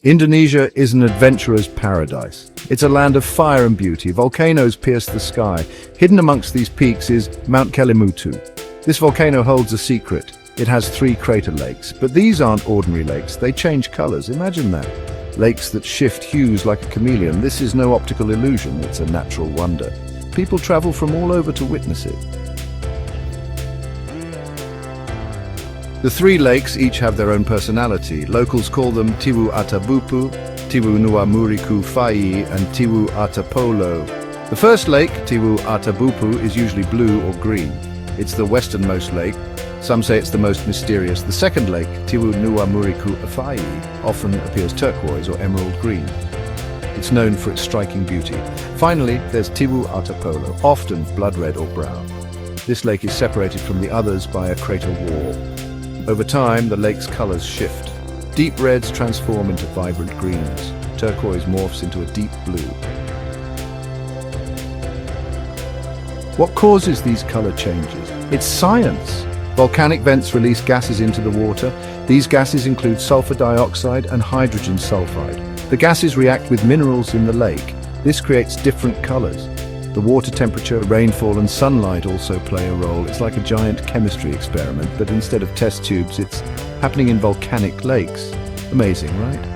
Indonesia is an adventurer's paradise. It's a land of fire and beauty. Volcanoes pierce the sky. Hidden amongst these peaks is Mount Kelimutu. This volcano holds a secret. It has 3 crater lakes, but these aren't ordinary lakes. They change colors. Imagine that. Lakes that shift hues like a chameleon. This is no optical illusion. It's a natural wonder. People travel from all over to witness it. The 3 lakes each have their own personality. Locals call them Tiwu Atabupu, Tiwu Nuamuriku Fai, and Tiwu Atapolo. The first lake, Tiwu Atabupu, is usually blue or green. It's the westernmost lake. Some say it's the most mysterious. The second lake, Tiwu Nuamuriku Fai, often appears turquoise or emerald green. It's known for its striking beauty. Finally, there's Tiwu Atapolo, often blood red or brown. This lake is separated from the others by a crater wall. Over time, the lake's colors shift. Deep reds transform into vibrant greens. Turquoise morphs into a deep blue. What causes these color changes? It's science. Volcanic vents release gases into the water. These gases include sulfur dioxide and hydrogen sulfide. The gases react with minerals in the lake. This creates different colors. The water temperature, rainfall, and sunlight also play a role. It's like a giant chemistry experiment, but instead of test tubes, it's happening in volcanic lakes. Amazing, right?